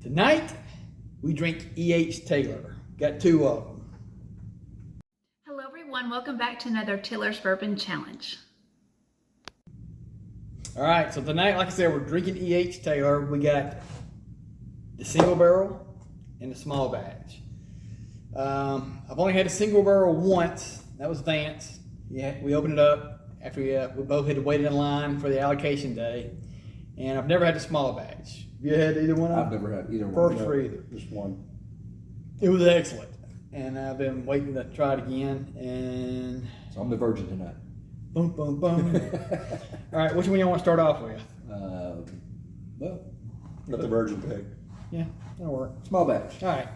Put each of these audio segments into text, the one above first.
Tonight, we drink E.H. Taylor. Got two of them. Hello everyone, welcome back to another Taylor's Bourbon Challenge. All right, so tonight, like I said, we're drinking E.H. Taylor. We got the single barrel and the small batch. I've only had a single barrel once. That was Vance. Yeah, we opened it up after we both had to wait in line for the allocation day. And I've never had the small batch. You had either one of them? I've never had either one. First for either. Just one. It was excellent. And I've been waiting to try it again. And So I'm the virgin tonight. boom, boom, boom. All right, which one you want to start off with? Well, Let the virgin pick. Yeah, that'll work. small batch. All right.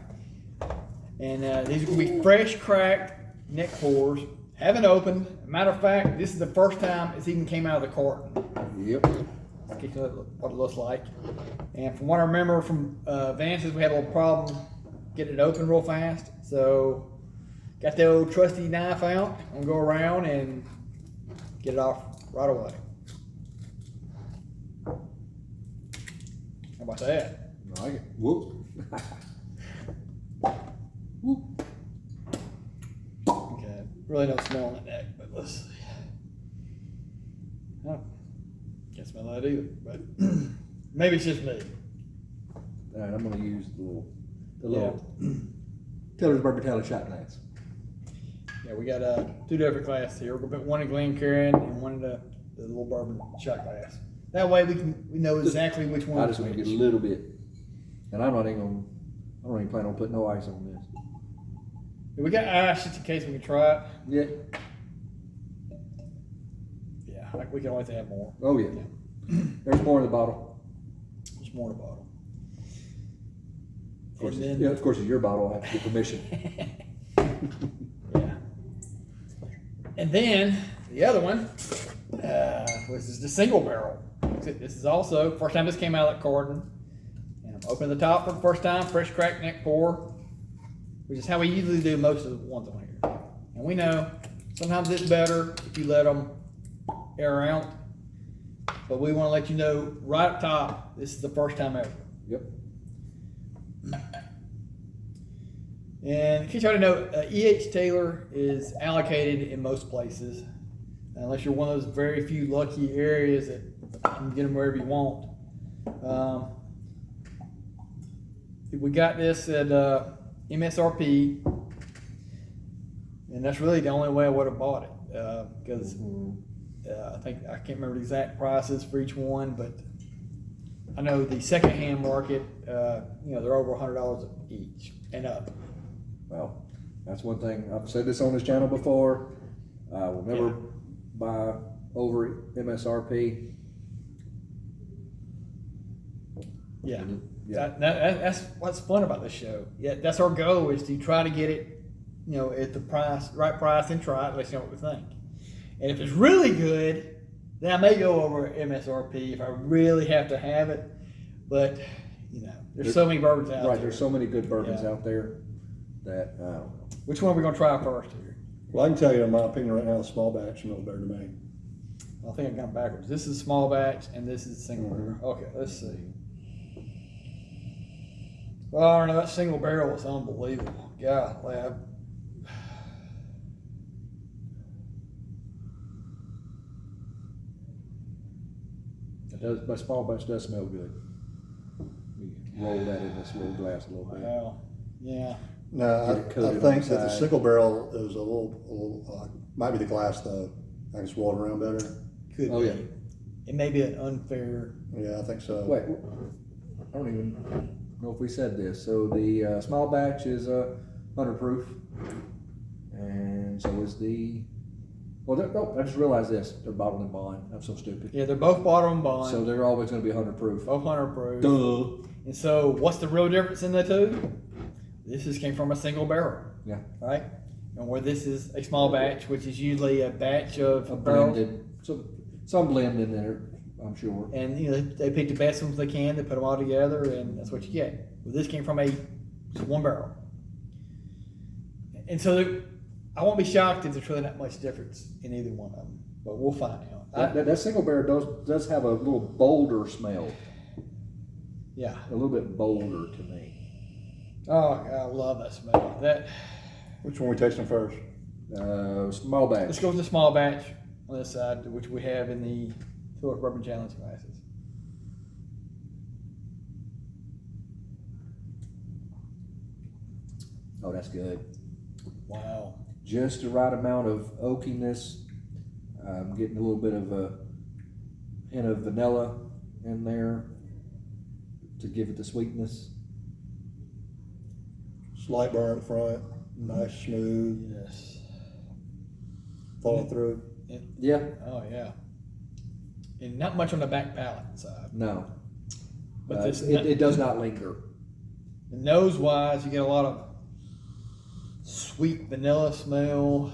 And these are going to be fresh cracked neck pours. Haven't opened. Matter of fact, this is the first time it's even came out of the carton. Yep. What it looks like. And from what I remember from Vance's, we had a little problem getting it open real fast. So got the old trusty knife out. I'm gonna go around and get it off right away. How about that? I like it. Whoop. Whoop. Okay, really no smell on that neck, but let's see. Oh, can't smell that either, but maybe it's just me. All right, I'm going to use the little Taylor's Bourbon Taylor shot glass. Yeah, we got two different glasses here. We're gonna put one in Glencairn and one in the little bourbon shot glass. That way we know exactly which one. I just want to get a little bit, and I don't even plan on putting no ice on this. We got ice just in case we can try it. Yeah. Yeah, like we can always have more. Oh yeah. There's more in the bottle. There's more in the bottle. Of course, And then- yeah, of course, it's your bottle. I have to get permission. Yeah. And then the other one was the single barrel. This is also first time this came out of that carton. And I'm opening the top for the first time, fresh cracked neck pour, which is how we usually do most of the ones on here. And we know sometimes it's better if you let them air out, but we want to let you know right up top, this is the first time ever. Yep. And in case you already know, E.H. Taylor is allocated in most places, unless you're one of those very few lucky areas that you can get them wherever you want. We got this at MSRP, and that's really the only way I would have bought it, because I can't remember the exact prices for each one, but I know the secondhand market, they're over $100 each and up. Well, that's one thing. I've said this on this channel before. We'll never buy over MSRP. Yeah. Yeah. That's what's fun about this show. Yeah, that's our goal, is to try to get it, at the right price, and try it. Let you know what we think. And if it's really good, then I may go over MSRP if I really have to have it. But there's so many bourbons out there. Right, there's so many good bourbons out there that I don't know. Which one are we going to try first here? Well, I can tell you, in my opinion, right now, the small batch smells better to me. I think I've gone backwards. This is small batch, and this is single barrel. Okay, let's see. Well, I don't know, that single barrel is unbelievable. Golly, But small batch does smell good. You roll that in this little glass a little bit. wow. Yeah. No, Get it I coated think on that the the side. single barrel is a little might be the glass though. I think it's rolled around better. Could Oh, be. yeah. It may be an unfair. Yeah, I think so. Wait, I don't even know if we said this. So the small batch is 100 proof, and so is the. Well, no, I just realized this. They're bottled in bond. I'm so stupid. Yeah, they're both bottle and bond. So they're always going to be 100 proof. both 100 proof. Duh. And so, what's the real difference in the two? This just came from a single barrel, Yeah. right? And where this is a small batch, which is usually a batch of barrels. Blended. Some blend in there, I'm sure. And they pick the best ones they can, they put them all together, and that's what you get. Well, this came from just one barrel. And so I won't be shocked if there's really not much difference in either one of them, but we'll find out. That single barrel does have a little bolder smell. Yeah. a little bit bolder to me. Oh, I love that smell. That. Which one we tasting first? Small batch. Let's go with the small batch on this side, which we have in the Tiller Bourbon Challenge glasses. Oh, that's good. Wow. Just the right amount of oakiness. I'm getting a little bit of a hint of vanilla in there to give it the sweetness. Slight burn up front, nice, smooth, Yes. follow through. Yeah. Oh yeah. And not much on the back palate side. No. But this it does not linger. nose wise, you get a lot of sweet vanilla smell.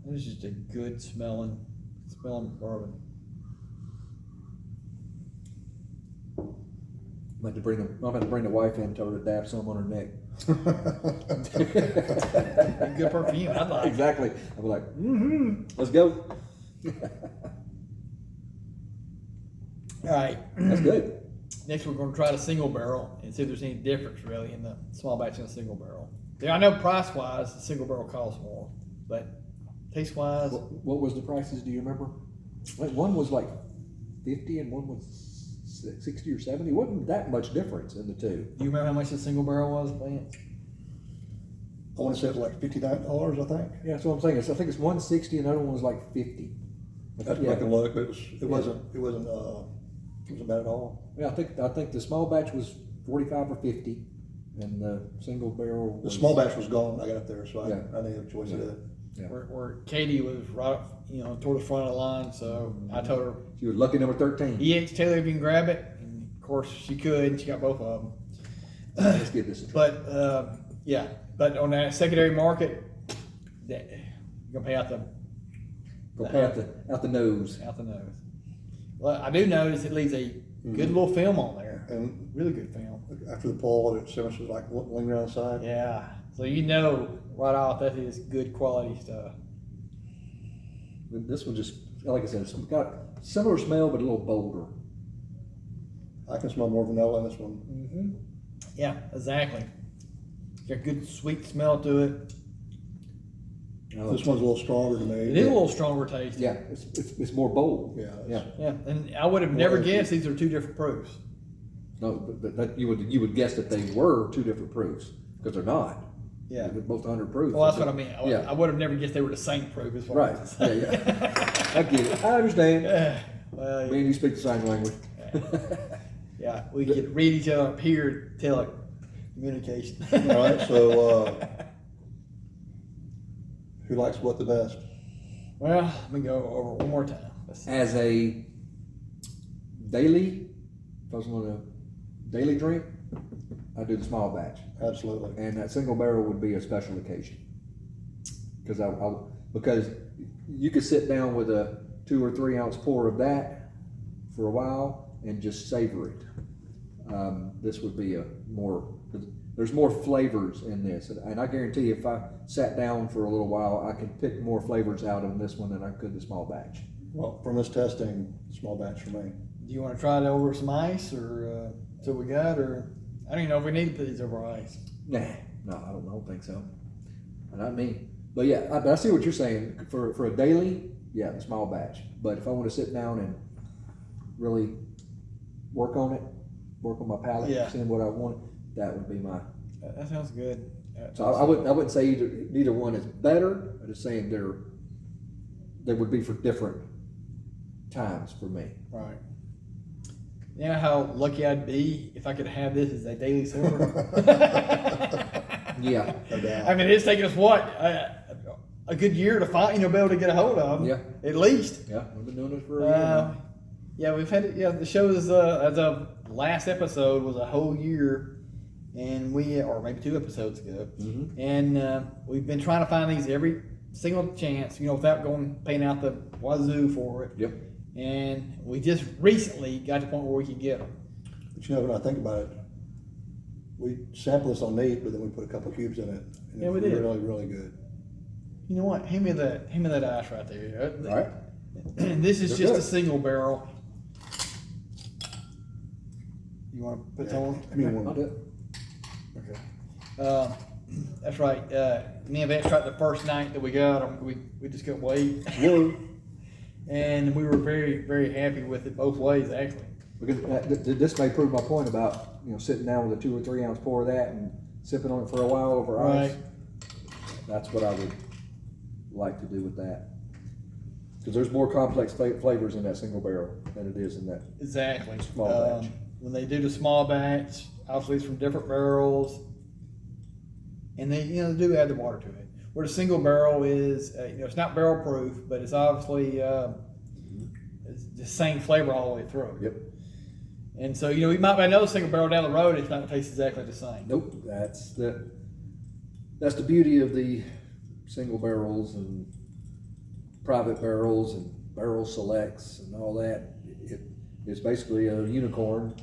This is just a good smelling bourbon. I'm about to bring the wife in and tell her to dab some on her neck. Good perfume. I'd like. Exactly. I'll be like, let's go. All right. That's good. Next, we're going to try the single barrel and see if there's any difference really in the small batch and the single barrel. Yeah, I know price wise, the single barrel costs more, but taste wise, What was the prices? Do you remember? Like one was like 50 and one was 60 or 70. Wasn't that much difference in the two. do you remember how much the single barrel was, Vance? I want to say it was like $59, I think. Yeah, that's what I'm saying. I think it's 160 and the other one was like 50. That's Yeah. make it look, but it wasn't bad at all. Yeah, I think the small batch was 45 or 50, and the single barrel. The Was, small batch was gone. I got up there, so I didn't have a choice of that. Yeah. Where Katie was right, toward the front of the line, so I told her, She was lucky number 13. Taylor, if you can grab it. And of course, she could, and she got both of them. Let's give this a try. But but on that secondary market, you're gonna pay out the Out the nose. out the nose. Well, I do notice it leaves a good little film on there. And Really good film. after the pull, it so much was like lingering on the side. Yeah. So right off that is good quality stuff. This one just, like I said, it's got similar smell but a little bolder. I can smell more vanilla in this one. Mm-hmm. Yeah, exactly. Got good sweet smell to it. This one's a little stronger to me. It is a little stronger tasting. Yeah, it's more bold. Yeah. Yeah. Yeah, and I would have never guessed these are two different proofs. No, but that you would guess that they were two different proofs because they're not. Yeah. They're both 100 proof. Well, that's what I mean. Yeah. I would have never guessed they were the same proof as far Right. as Yeah. I get it. I understand. Well, Me and you speak the same language. yeah, we could read each other up here, telecommunication. All right, so who likes what the best? Well, let me go over it one more time. Let's see. As a daily, if I was going to daily drink, I do the small batch, Absolutely. and that single barrel would be a special occasion. Because because you could sit down with a 2 or 3 ounce pour of that for a while and just savor it. This would be there's more flavors in this, and I guarantee you, if I sat down for a little while, I could pick more flavors out of this one than I could the small batch. Well, from this testing, small batch for me. Do you want to try it over some ice, or see what we got, or I don't even know if we need to put these over ice. Nah, no, I don't think so. Not me. But yeah, I see what you're saying. For a daily, yeah, the small batch. But if I want to sit down and really work on my palate, Yeah. seeing what I want, that would be my. That sounds good. So I wouldn't say neither one is better. I'm just saying they would be for different times for me. Right. You know how lucky I'd be if I could have this as a daily silver? Yeah. No doubt. I mean, it's taken us what, a good year to find, be able to get a hold of them. Yeah. At least. Yeah, we've been doing this for a year now. Yeah, we've had it. Yeah, the show is as of last episode was a whole year, and or maybe 2 episodes ago, and we've been trying to find these every single chance, without paying out the wazoo for it. Yep. And we just recently got to the point where we could get them. But when I think about it, we sampled this on neat, but then we put a couple of cubes in it. And Yeah, it we was did. really, really good. You know what? Hand me that ice right there. All right. This is They're just good. a single barrel. You wanna put some on? I mean, I'll do it. Okay. That's right, me and Vance tried the first night that we got them, we just couldn't wait. Whoa. And we were very, very happy with it both ways, actually. Because this may prove my point about, sitting down with a 2 or 3 ounce pour of that and sipping on it for a while over ice. Right. That's what I would like to do with that. Because there's more complex flavors in that single barrel than it is in that. Exactly. Small batch. When they do the small batch, obviously it's from different barrels, and they do add the water to it. Where the single barrel is, it's not barrel proof, but it's obviously it's the same flavor all the way through. Yep. And so we might buy another single barrel down the road, it's not gonna taste exactly the same. Nope. That's the beauty of the single barrels and private barrels and barrel selects and all that. It's basically a unicorn.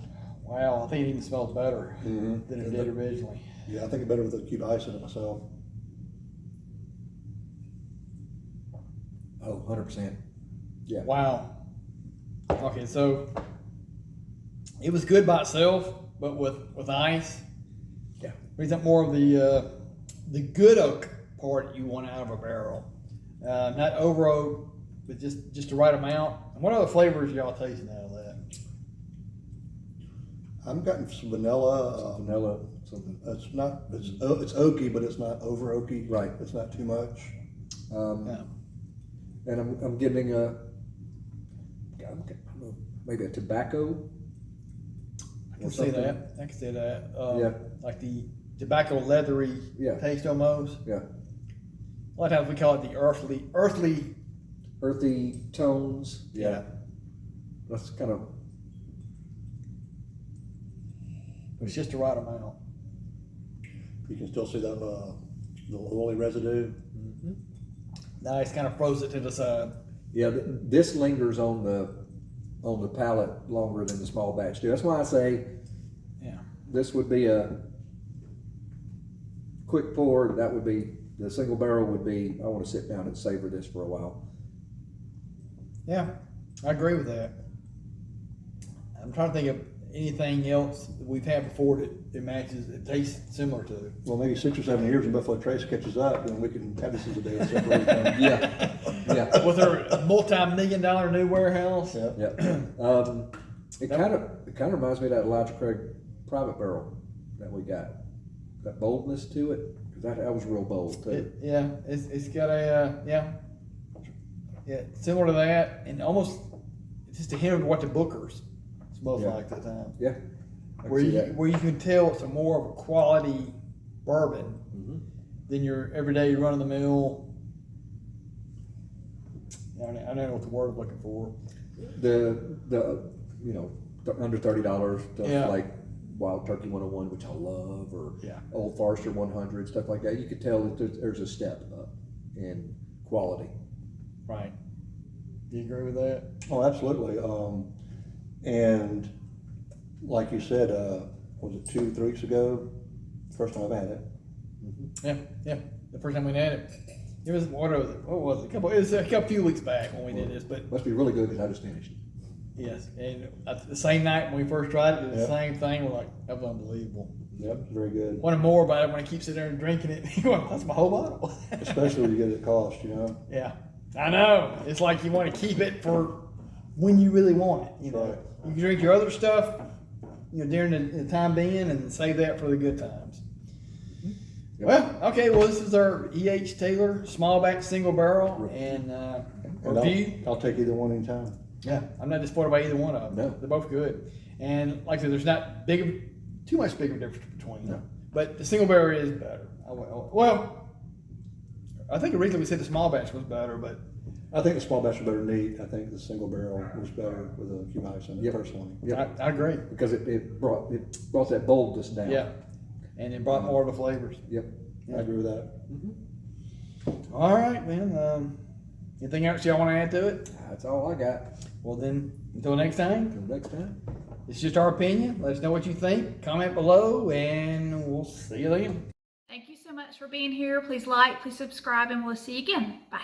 Wow, I think it even smells better Mhm. than it did originally. Yeah, I think it better with a cube of ice in it myself. Oh, 100%. Yeah. Wow. Okay, so it was good by itself, but with ice, Yeah. brings up more of the good oak part you want out of a barrel. Not over oak, but just the right amount. And what other flavors y'all tasting out of that? I'm getting some vanilla. Vanilla, something. It's oaky, but it's not over oaky. Right. It's not too much. Yeah. And I'm getting maybe a tobacco. I can see that. I can see that. Yeah. Like the tobacco leathery Yeah. taste almost. Yeah. A lot of times we call it the earthly. Earthy tones. Yeah. That's kind of. It's just the right amount. You can still see that the oily residue. Nice, kind of froze it to the side. Yeah, this lingers on the palate longer than the small batch do. That's why I say Yeah. this would be a quick pour. That would be the single barrel would be. I want to sit down and savor this for a while. Yeah, I agree with that. I'm trying to think of anything else that we've had before that matches, it tastes similar to it. Well, maybe 6 or 7 years when Buffalo Trace catches up, then we can have this as a day and separate them. Yeah, yeah, Was there a multi-million-dollar new warehouse? Yeah. yeah. It kind of reminds me of that Elijah Craig private barrel that we got. That boldness to it, because that was real bold too. It's got a similar to that, and almost just a hint of what the Bookers smells like at the time. Yeah. I can Where see you that. where you can tell it's a more of a quality bourbon than your everyday run of the mill. I don't know what the word I'm looking for. The under $30 stuff Yeah. like Wild Turkey 101, which I love, or Yeah. Old Forester 100, stuff like that. You could tell that there's a step up in quality. Right. Do you agree with that? Oh, absolutely. And like you said, was it 2-3 weeks ago? First time I've had it. Yeah. The first time we had it. It was what was it? It was a few weeks back when we did this, but Must be really good because I just finished it. yes, and the same night when we first tried it, it was the Yeah. same thing. We're like, that was unbelievable. Yep, very good. Wanted more about it when I keep sitting there and drinking it. That's my whole bottle. Especially when you get it at cost, Yeah, I know. It's like you want to keep it for when you really want it. Right. You can drink your other stuff, during the time being, and save that for the good times. Yep. Well, okay. Well, this is our E.H. Taylor small batch single barrel and And review. I'll take either one anytime. Yeah, I'm not disappointed by either one of them. No. They're both good. And like I said, there's not too much bigger difference between them. But the single barrel is better. Well, I think originally we said the small batch was better, but I think the small batch was better neat. I think the single barrel was better with a few ice in it, Yep. personally. Yep. I agree. Because it brought that boldness down. Yeah. And it brought more of the flavors. Yep. I agree with that. All right, man. Anything else y'all want to add to it? That's all I got. Well, then, until next time, Until next time. it's just our opinion. Let us know what you think. Comment below, and we'll see you then. Thank you so much for being here. Please like, please subscribe, and we'll see you again. Bye.